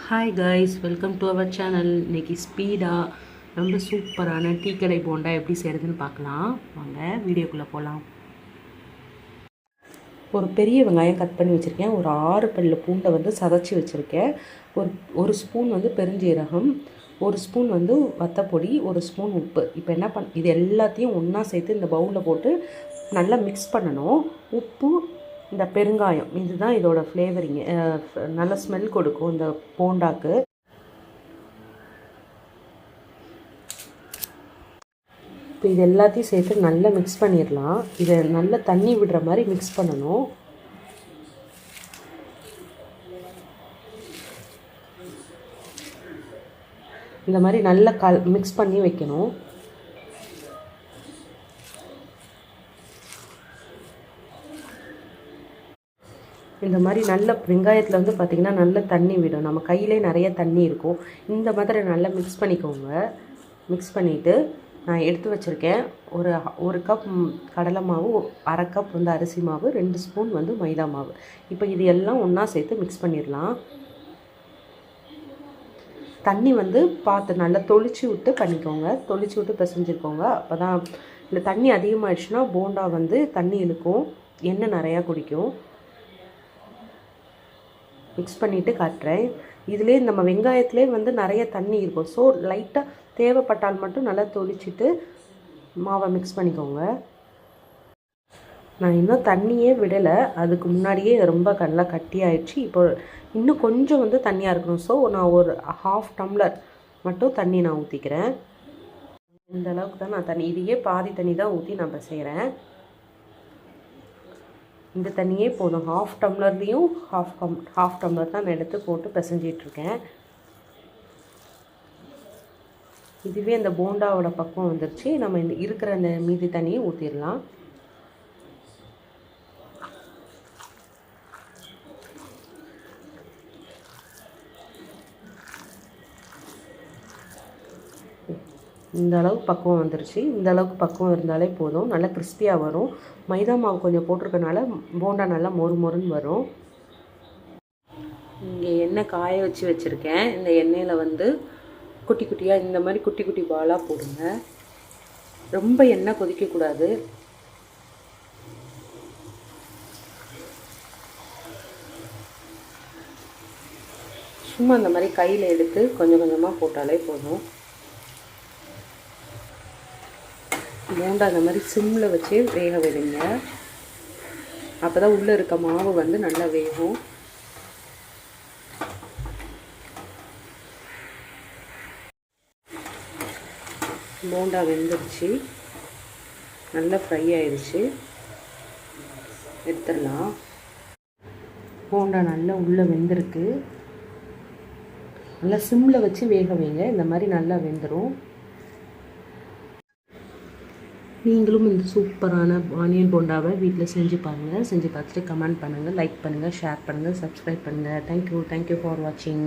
Hi guys, welcome to our channel. இன்றைக்கி ஸ்பீடாக ரொம்ப சூப்பரான டீ கடை போண்டா எப்படி செய்கிறதுன்னு பார்க்கலாம். வாங்க வீடியோக்குள்ளே போகலாம். ஒரு பெரிய வெங்காயம் கட் பண்ணி வச்சுருக்கேன். ஒரு 6 பல்லு பூண்டை வந்து சதைச்சி வச்சுருக்கேன். ஒரு ஸ்பூன் வந்து பெருஞ்சீரகம், ஒரு ஸ்பூன் வந்து வத்தப்பொடி, ஒரு ஸ்பூன் உப்பு. இப்போ என்ன இது எல்லாத்தையும் ஒன்றா சேர்த்து இந்த பவுலில் போட்டு நல்லா மிக்ஸ் பண்ணணும். உப்பு, இந்த பெருங்காயம், இதுதான் இதோட ஃப்ளேவரிங்கு. நல்ல ஸ்மெல் கொடுக்கும் இந்த போண்டாக்கு. இப்போ இது எல்லாத்தையும் சேர்த்து நல்லா மிக்ஸ் பண்ணிடலாம். இதை நல்லா தண்ணி விடுற மாதிரி மிக்ஸ் பண்ணணும். இந்த மாதிரி நல்லா மிக்ஸ் பண்ணி வைக்கணும். இந்த மாதிரி நல்ல வெங்காயத்தில் வந்து பார்த்திங்கன்னா நல்ல தண்ணி விடும். நம்ம கையிலே நிறைய தண்ணி இருக்கும். இந்த மாதிரி நல்லா மிக்ஸ் பண்ணிக்கோங்க. மிக்ஸ் பண்ணிவிட்டு நான் எடுத்து வச்சுருக்கேன் ஒரு கப் கடலை மாவு, 1/2 கப் வந்து அரிசி மாவு, 2 ஸ்பூன் வந்து மைதா மாவு. இப்போ இது எல்லாம் ஒன்றா சேர்த்து மிக்ஸ் பண்ணிடலாம். தண்ணி வந்து பார்த்து நல்லா தொளிச்சு விட்டு பண்ணிக்கோங்க. தொளிச்சு விட்டு பிசைஞ்சிக்கோங்க. அப்போ தான் இந்த தண்ணி அதிகமாகிடுச்சுன்னா போண்டா வந்து தண்ணி இழுக்கும், எண்ணெய் நிறையா குடிக்கும். மிக்ஸ் பண்ணிவிட்டு காட்டுறேன். இதுலேயே நம்ம வெங்காயத்துலேயே வந்து நிறைய தண்ணி இருக்கும். ஸோ லைட்டாக தேவைப்பட்டால் மட்டும் நல்லா தொளிச்சிட்டு மாவை மிக்ஸ் பண்ணிக்கோங்க. நான் இன்னும் தண்ணியே விடலை. அதுக்கு முன்னாடியே ரொம்ப நல்லா கட்டி ஆயிடுச்சு. இப்போ இன்னும் கொஞ்சம் வந்து தண்ணியாக இருக்கணும். ஸோ நான் ஒரு 1/2 டம்ளர் மட்டும் தண்ணி நான் ஊற்றிக்கிறேன். இந்த அளவுக்கு தான் நான் தண்ணி, இதையே பாதி தண்ணி தான் ஊற்றி நான் செய்கிறேன். இந்த தண்ணியே போதும். 1/2 டம்ளர்லேயும் 1/2 டம்ளர் தான் நான் எடுத்து போட்டு பிசைஞ்சிட்ருக்கேன். இதுவே இந்த போண்டாவோட பக்கம் வந்துருச்சு. நம்ம இந்த இருக்கிற அந்த மீதி தண்ணியை ஊற்றிடலாம். இந்த அளவுக்கு பக்குவம் வந்துருச்சு. இந்த அளவுக்கு பக்குவம் இருந்தாலே போதும். நல்லா கிறிஸ்பியாக வரும். மைதா மாவு கொஞ்சம் போட்டிருக்கனால போண்டா நல்லா மொறுன்னு வரும். இங்கே எண்ணெய் காய வச்சுருக்கேன். இந்த எண்ணெயில் வந்து குட்டி குட்டியாக இந்த மாதிரி குட்டி குட்டி பாலாக போடுங்க. ரொம்ப எண்ணெய் கொதிக்கக்கூடாது. சும்மா இந்த மாதிரி கையில் எடுத்து கொஞ்சம் கொஞ்சமாக போட்டாலே போதும். போண்டா அந்த மாதிரி சிம்மில் வச்சு வேக விடுங்க. அப்போ தான் உள்ளே இருக்க மாவு வந்து நல்லா வேகும். போண்டா வெந்துருச்சு, நல்லா ஃப்ரை ஆயிடுச்சு. எடுத்துடலாம். போண்டா நல்லா உள்ளே வெந்திருக்கு. நல்லா சிம்மில் வச்சு வேக வைங்க. இந்த மாதிரி நல்லா வெந்துடும். நீங்களும் இந்த சூப்பரான ஆனியன் போண்டாவை வீட்டில் செஞ்சு பாருங்கள். செஞ்சு பார்த்துட்டு கமெண்ட் பண்ணுங்கள், லைக் பண்ணுங்கள், ஷேர் பண்ணுங்கள், சப்ஸ்கிரைப் பண்ணுங்கள். தேங்க்யூ ஃபார் வாட்சிங்.